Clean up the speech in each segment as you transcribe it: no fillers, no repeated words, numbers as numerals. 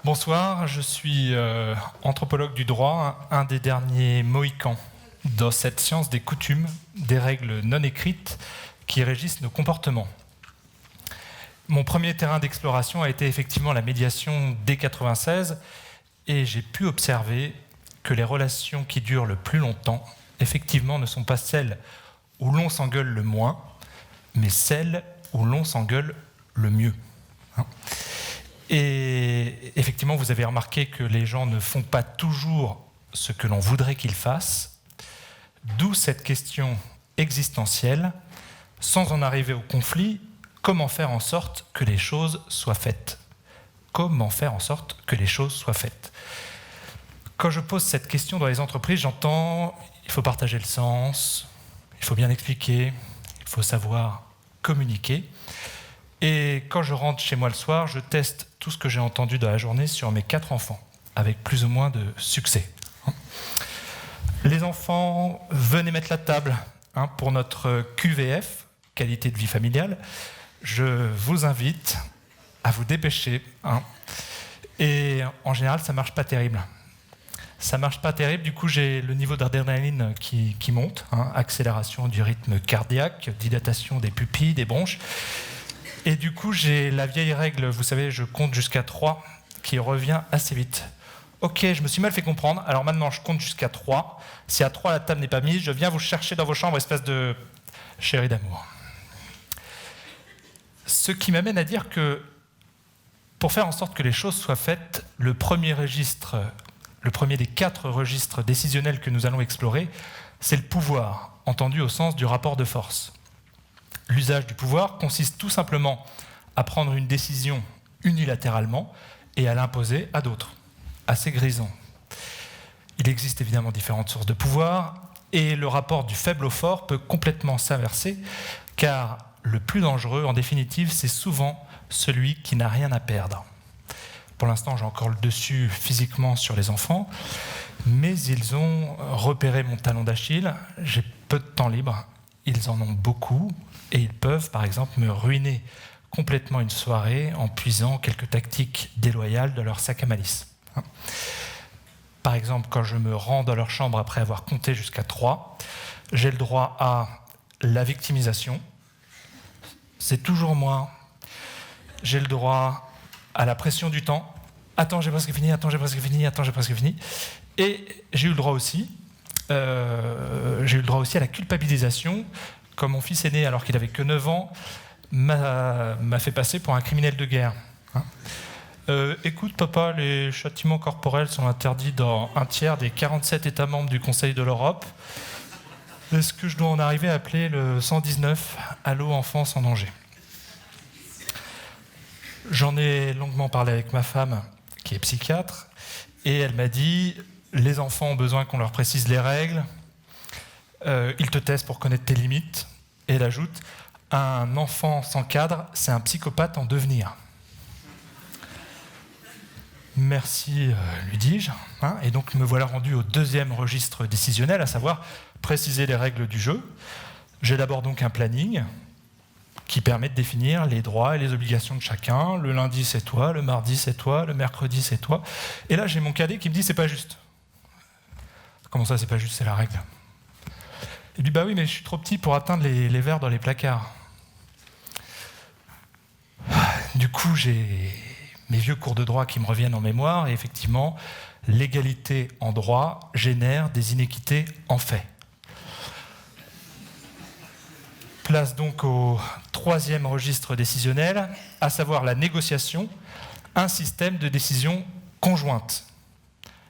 Bonsoir, je suis anthropologue du droit, un des derniers mohicans dans cette science des coutumes, des règles non écrites qui régissent nos comportements. Mon premier terrain d'exploration a été effectivement la médiation dès 1996 et j'ai pu observer que les relations qui durent le plus longtemps, effectivement, ne sont pas celles où l'on s'engueule le moins, mais celles où l'on s'engueule le mieux. Et effectivement, vous avez remarqué que les gens ne font pas toujours ce que l'on voudrait qu'ils fassent, d'où cette question existentielle, sans en arriver au conflit, comment faire en sorte que les choses soient faites ? Comment faire en sorte que les choses soient faites ? Quand je pose cette question dans les entreprises, j'entends il faut partager le sens, il faut bien expliquer, il faut savoir communiquer. Et quand je rentre chez moi le soir, je teste tout ce que j'ai entendu dans la journée sur mes 4 enfants, avec plus ou moins de succès. Les enfants, venez mettre la table pour notre QVF, qualité de vie familiale. Je vous invite à vous dépêcher. Et en général, ça ne marche pas terrible. Ça ne marche pas terrible, du coup j'ai le niveau d'adrénaline qui monte, accélération du rythme cardiaque, dilatation des pupilles, des bronches. Et du coup, j'ai la vieille règle, vous savez, je compte jusqu'à 3, qui revient assez vite. Ok, je me suis mal fait comprendre, alors maintenant je compte jusqu'à 3. Si à 3 la table n'est pas mise, je viens vous chercher dans vos chambres, espèce de chérie d'amour. Ce qui m'amène à dire que, pour faire en sorte que les choses soient faites, le premier des 4 registres décisionnels que nous allons explorer, c'est le pouvoir, entendu au sens du rapport de force. L'usage du pouvoir consiste tout simplement à prendre une décision unilatéralement et à l'imposer à d'autres. Assez grisant. Il existe évidemment différentes sources de pouvoir et le rapport du faible au fort peut complètement s'inverser car le plus dangereux, en définitive, c'est souvent celui qui n'a rien à perdre. Pour l'instant, j'ai encore le dessus physiquement sur les enfants, mais ils ont repéré mon talon d'Achille, j'ai peu de temps libre, ils en ont beaucoup, et ils peuvent, par exemple, me ruiner complètement une soirée en puisant quelques tactiques déloyales de leur sac à malice. Par exemple, quand je me rends dans leur chambre après avoir compté jusqu'à 3, j'ai le droit à la victimisation. C'est toujours moi. J'ai le droit à la pression du temps. Attends, j'ai presque fini, attends, j'ai presque fini, attends, j'ai presque fini. Et j'ai eu le droit aussi à la culpabilisation. Comme mon fils aîné, alors qu'il n'avait que 9 ans, m'a fait passer pour un criminel de guerre. Écoute, papa, les châtiments corporels sont interdits dans 1/3 des 47 États membres du Conseil de l'Europe. Est-ce que je dois en arriver à appeler le 119 Allô, enfance en danger ? J'en ai longuement parlé avec ma femme, qui est psychiatre, et elle m'a dit les enfants ont besoin qu'on leur précise les règles. Il te teste pour connaître tes limites. Et elle ajoute, un enfant sans cadre, c'est un psychopathe en devenir. Merci, lui dis-je. Et donc me voilà rendu au 2e registre décisionnel, à savoir préciser les règles du jeu. J'élabore donc un planning qui permet de définir les droits et les obligations de chacun. Le lundi, c'est toi, le mardi, c'est toi, le mercredi, c'est toi. Et là, j'ai mon cadet qui me dit, c'est pas juste. Comment ça, c'est pas juste, c'est la règle ? Il dit, bah oui, mais je suis trop petit pour atteindre les verres dans les placards. Du coup, j'ai mes vieux cours de droit qui me reviennent en mémoire, et effectivement, l'égalité en droit génère des inéquités en fait. Place donc au 3e registre décisionnel, à savoir la négociation, un système de décision conjointe.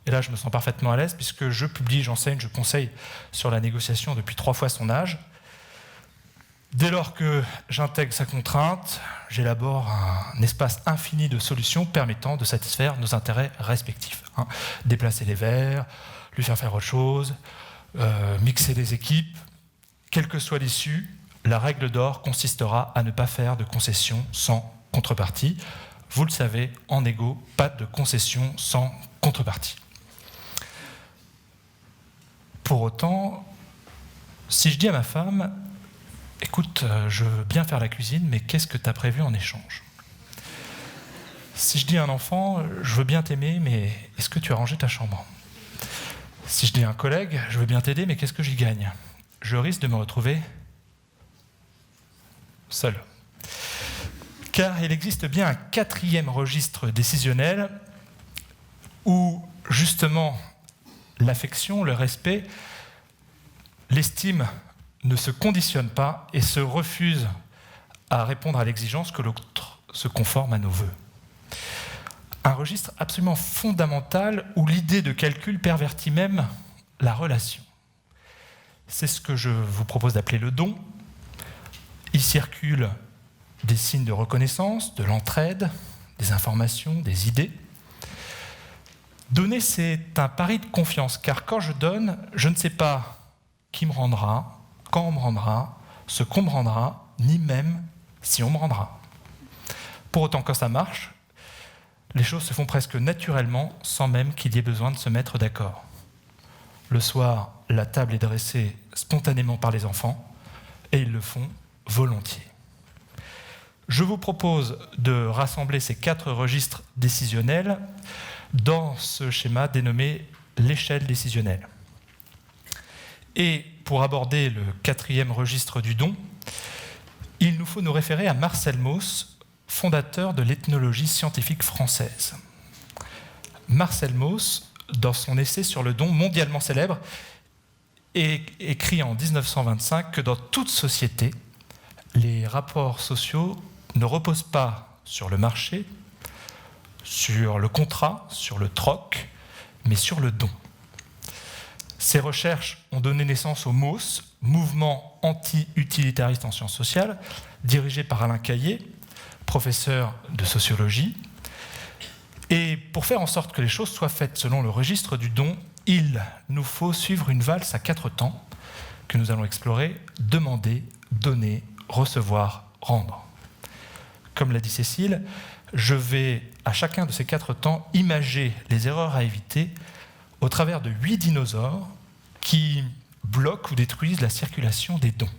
Et là, je me sens parfaitement à l'aise puisque je publie, j'enseigne, je conseille sur la négociation depuis 3 fois son âge. Dès lors que j'intègre sa contrainte, j'élabore un espace infini de solutions permettant de satisfaire nos intérêts respectifs. Déplacer les verres, lui faire autre chose, mixer les équipes. Quelle que soit l'issue, la règle d'or consistera à ne pas faire de concessions sans contrepartie. Vous le savez, en négo, pas de concessions sans contrepartie. Pour autant, si je dis à ma femme, écoute, je veux bien faire la cuisine, mais qu'est-ce que tu as prévu en échange ? Si je dis à un enfant, je veux bien t'aimer, mais est-ce que tu as rangé ta chambre ? Si je dis à un collègue, je veux bien t'aider, mais qu'est-ce que j'y gagne ? Je risque de me retrouver seul. Car il existe bien un quatrième registre décisionnel où, justement, l'affection, le respect, l'estime ne se conditionne pas et se refuse à répondre à l'exigence que l'autre se conforme à nos vœux. Un registre absolument fondamental où l'idée de calcul pervertit même la relation. C'est ce que je vous propose d'appeler le don. Il circule des signes de reconnaissance, de l'entraide, des informations, des idées. Donner, c'est un pari de confiance, car quand je donne, je ne sais pas qui me rendra, quand on me rendra, ce qu'on me rendra, ni même si on me rendra. Pour autant, quand ça marche, les choses se font presque naturellement, sans même qu'il y ait besoin de se mettre d'accord. Le soir, la table est dressée spontanément par les enfants, et ils le font volontiers. Je vous propose de rassembler ces 4 registres décisionnels dans ce schéma dénommé l'échelle décisionnelle. Et pour aborder le 4e registre du don, il nous faut nous référer à Marcel Mauss, fondateur de l'ethnologie scientifique française. Marcel Mauss, dans son essai sur le don mondialement célèbre, écrit en 1925 que dans toute société, les rapports sociaux ne reposent pas sur le marché, sur le contrat, sur le troc, mais sur le don. Ces recherches ont donné naissance au MAUS, mouvement anti-utilitariste en sciences sociales, dirigé par Alain Caillé, professeur de sociologie. Et pour faire en sorte que les choses soient faites selon le registre du don, il nous faut suivre une valse à 4 temps que nous allons explorer: demander, donner, recevoir, rendre. Comme l'a dit Cécile, je vais à chacun de ces 4 temps imager les erreurs à éviter au travers de 8 dinosaures qui bloquent ou détruisent la circulation des dons.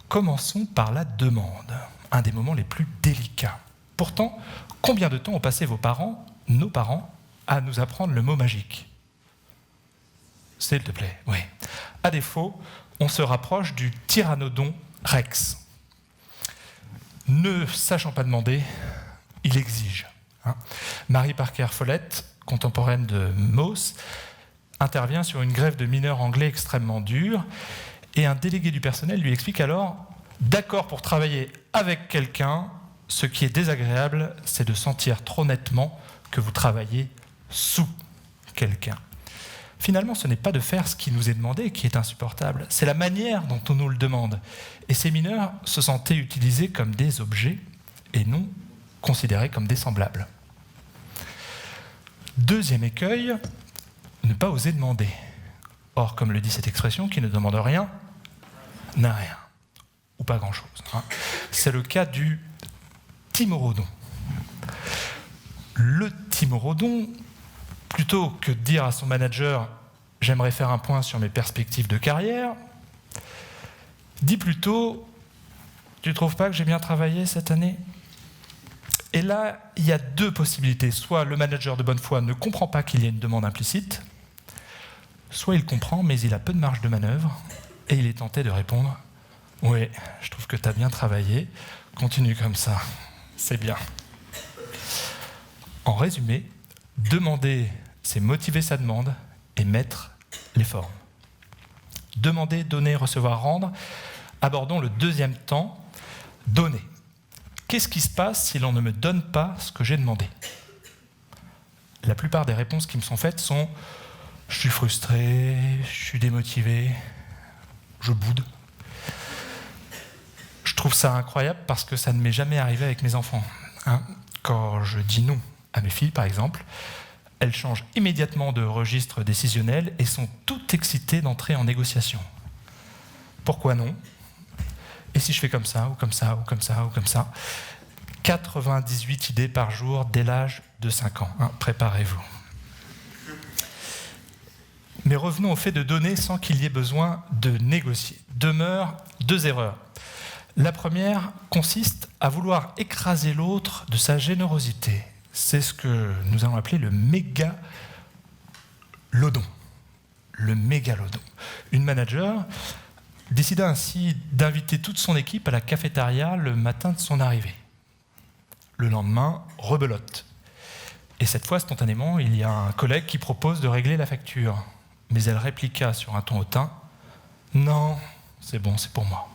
Commençons par la demande, un des moments les plus délicats. Pourtant, combien de temps ont passé vos parents, nos parents, à nous apprendre le mot magique ? S'il te plaît, oui. À défaut, on se rapproche du Tyrannodon Rex. Ne sachant pas demander, il exige. Mary Parker Follett, contemporaine de Mauss, intervient sur une grève de mineurs anglais extrêmement dure, et un délégué du personnel lui explique alors: d'accord pour travailler avec quelqu'un, ce qui est désagréable, c'est de sentir trop nettement que vous travaillez sous quelqu'un. Finalement, ce n'est pas de faire ce qui nous est demandé qui est insupportable, c'est la manière dont on nous le demande. Et ces mineurs se sentaient utilisés comme des objets et non considérés comme des semblables. Deuxième écueil, ne pas oser demander. Or, comme le dit cette expression, qui ne demande rien, n'a rien, ou pas grand-chose. C'est le cas du timorodon. Le timorodon, plutôt que de dire à son manager « j'aimerais faire un point sur mes perspectives de carrière », dit plutôt « tu ne trouves pas que j'ai bien travaillé cette année ?» Et là, il y a 2 possibilités. Soit le manager de bonne foi ne comprend pas qu'il y a une demande implicite, soit il comprend, mais il a peu de marge de manœuvre, et il est tenté de répondre « oui, je trouve que tu as bien travaillé, continue comme ça, c'est bien ». En résumé, demander, c'est motiver sa demande et mettre les formes. Demander, donner, recevoir, rendre. Abordons le 2e temps, donner. Qu'est-ce qui se passe si l'on ne me donne pas ce que j'ai demandé ? La plupart des réponses qui me sont faites sont « je suis frustré, je suis démotivé, je boude ». Je trouve ça incroyable parce que ça ne m'est jamais arrivé avec mes enfants. Quand je dis non à mes filles, par exemple, elles changent immédiatement de registre décisionnel et sont toutes excitées d'entrer en négociation. Pourquoi non ? Et si je fais comme ça, ou comme ça, ou comme ça, ou comme ça ? 98 idées par jour dès l'âge de 5 ans. Préparez-vous. Mais revenons au fait de donner sans qu'il y ait besoin de négocier. Demeurent 2 erreurs. La première consiste à vouloir écraser l'autre de sa générosité. C'est ce que nous allons appeler le mégalodon. Le mégalodon. Une manager décida ainsi d'inviter toute son équipe à la cafétéria le matin de son arrivée. Le lendemain, rebelote. Et cette fois, spontanément, il y a un collègue qui propose de régler la facture. Mais elle répliqua sur un ton hautain « Non, c'est bon, c'est pour moi ».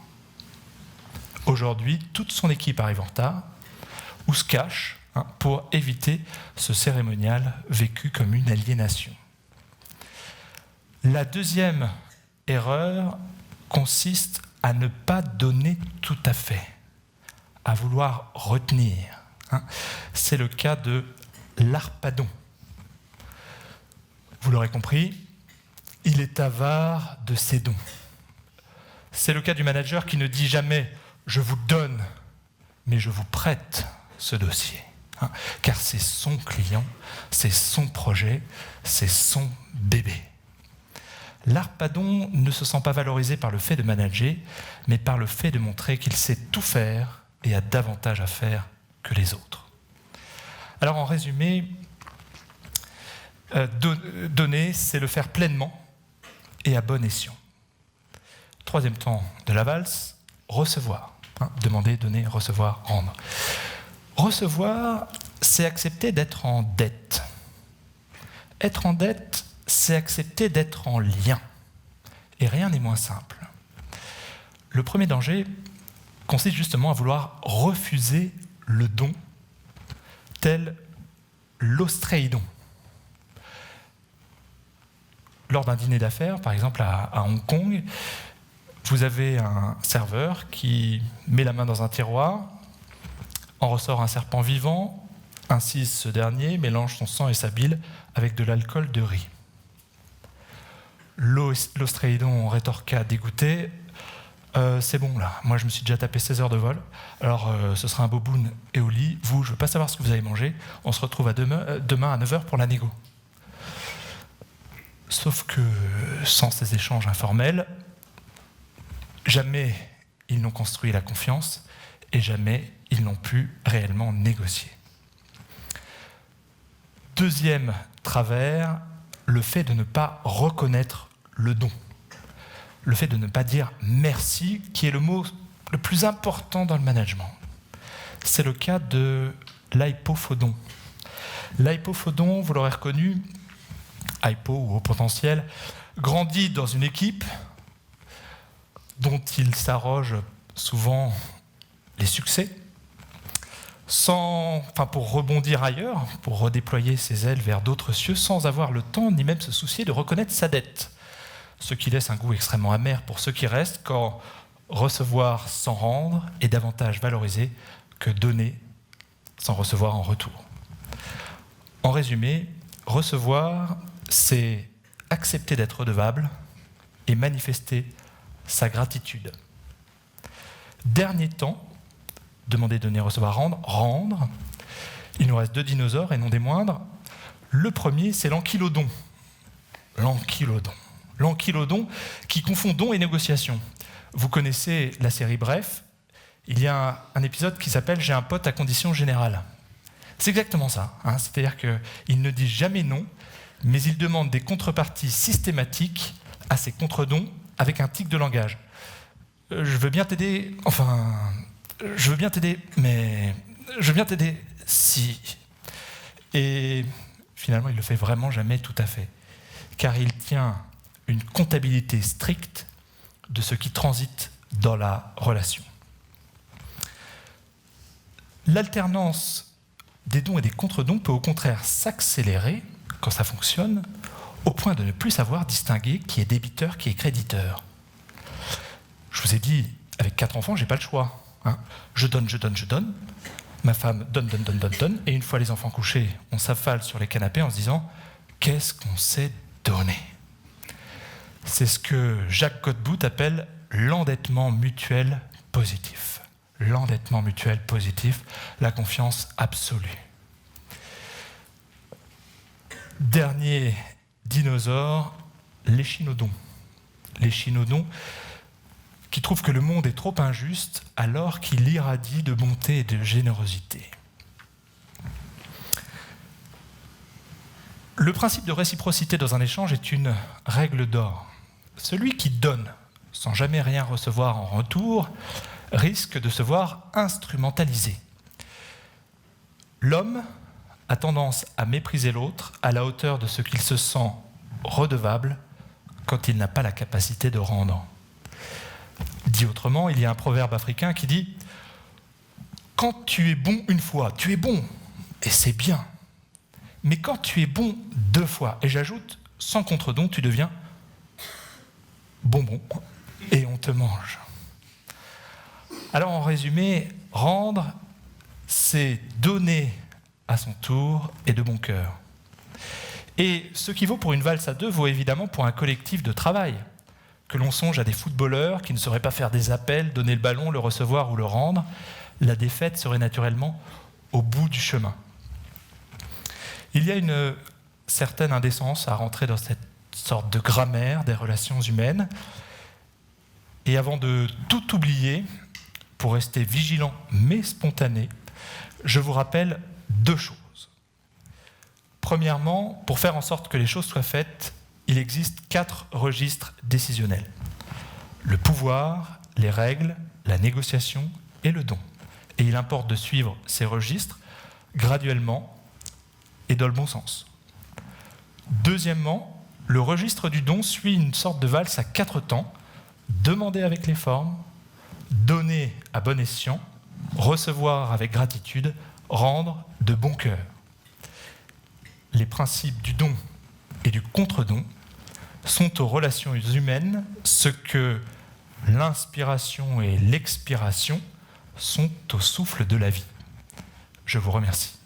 Aujourd'hui, toute son équipe arrive en retard ou se cache pour éviter ce cérémonial vécu comme une aliénation. La deuxième erreur consiste à ne pas donner tout à fait, à vouloir retenir. C'est le cas de l'Harpagon. Vous l'aurez compris, il est avare de ses dons. C'est le cas du manager qui ne dit jamais « je vous donne, mais je vous prête ce dossier ». Car c'est son client, c'est son projet, c'est son bébé. L'Harpagon ne se sent pas valorisé par le fait de manager, mais par le fait de montrer qu'il sait tout faire et a davantage à faire que les autres. Alors en résumé, donner, c'est le faire pleinement et à bon escient. Troisième temps de la valse, recevoir. Demander, donner, recevoir, rendre. Recevoir, c'est accepter d'être en dette. Être en dette, c'est accepter d'être en lien. Et rien n'est moins simple. Le premier danger consiste justement à vouloir refuser le don, tel l'ostréidon. Lors d'un dîner d'affaires, par exemple à Hong Kong, vous avez un serveur qui met la main dans un tiroir, en ressort un serpent vivant, incise ce dernier, mélange son sang et sa bile avec de l'alcool de riz. L'ostréidon rétorqua dégoûté « C'est bon là, moi je me suis déjà tapé 16 heures de vol, alors ce sera un beau boon et au lit, vous, je veux pas savoir ce que vous avez mangé, on se retrouve demain à 9h pour la négo. » Sauf que sans ces échanges informels, jamais ils n'ont construit la confiance et jamais ils n'ont pu réellement négocier. Deuxième travers, le fait de ne pas reconnaître le don. Le fait de ne pas dire merci, qui est le mot le plus important dans le management. C'est le cas de l'hypophodon. L'hypophodon, vous l'aurez reconnu, hypo ou haut potentiel, grandit dans une équipe dont il s'arroge souvent les succès, pour rebondir ailleurs, pour redéployer ses ailes vers d'autres cieux, sans avoir le temps ni même se soucier de reconnaître sa dette. Ce qui laisse un goût extrêmement amer pour ceux qui restent, quand recevoir sans rendre est davantage valorisé que donner sans recevoir en retour. En résumé, recevoir, c'est accepter d'être redevable et manifester sa gratitude. Dernier temps, demander, donner, recevoir, rendre, rendre. Il nous reste deux dinosaures et non des moindres. Le premier, c'est l'ankylodon. L'ankylodon qui confond don et négociation. Vous connaissez la série Bref. Il y a un épisode qui s'appelle « J'ai un pote à condition générale ». C'est exactement ça. C'est-à-dire qu'il ne dit jamais non, mais il demande des contreparties systématiques à ses contre-dons avec un tic de langage. Je veux bien t'aider, mais je veux bien t'aider si. Et finalement, il ne le fait vraiment jamais tout à fait, car il tient une comptabilité stricte de ce qui transite dans la relation. L'alternance des dons et des contre-dons peut au contraire s'accélérer quand ça fonctionne, au point de ne plus savoir distinguer qui est débiteur, qui est créditeur. Je vous ai dit, avec 4 enfants, j'ai pas le choix. Je donne. Ma femme donne. Et une fois les enfants couchés, on s'affale sur les canapés en se disant « Qu'est-ce qu'on s'est donné ?» C'est ce que Jacques Godbout appelle l'endettement mutuel positif. L'endettement mutuel positif, la confiance absolue. Dernier dinosaure, l'échinodon. L'échinodon qui trouve que le monde est trop injuste alors qu'il irradie de bonté et de générosité. Le principe de réciprocité dans un échange est une règle d'or. Celui qui donne sans jamais rien recevoir en retour risque de se voir instrumentalisé. L'homme a tendance à mépriser l'autre à la hauteur de ce qu'il se sent redevable quand il n'a pas la capacité de rendre. Dit autrement, il y a un proverbe africain qui dit « Quand tu es bon une fois, tu es bon, et c'est bien. Mais quand tu es bon 2 fois, et j'ajoute, sans contre-don, tu deviens bonbon, et on te mange. » Alors en résumé, rendre, c'est donner à son tour et de bon cœur. Et ce qui vaut pour une valse à 2 vaut évidemment pour un collectif de travail. Que l'on songe à des footballeurs qui ne sauraient pas faire des appels, donner le ballon, le recevoir ou le rendre, la défaite serait naturellement au bout du chemin. Il y a une certaine indécence à rentrer dans cette sorte de grammaire des relations humaines. Et avant de tout oublier, pour rester vigilant mais spontané, je vous rappelle 2 choses. Premièrement, pour faire en sorte que les choses soient faites, il existe 4 registres décisionnels. Le pouvoir, les règles, la négociation et le don. Et il importe de suivre ces registres graduellement et dans le bon sens. Deuxièmement, le registre du don suit une sorte de valse à 4 temps. Demander avec les formes, donner à bon escient, recevoir avec gratitude, rendre de bon cœur. Les principes du don et du contre-don sont aux relations humaines ce que l'inspiration et l'expiration sont au souffle de la vie. Je vous remercie.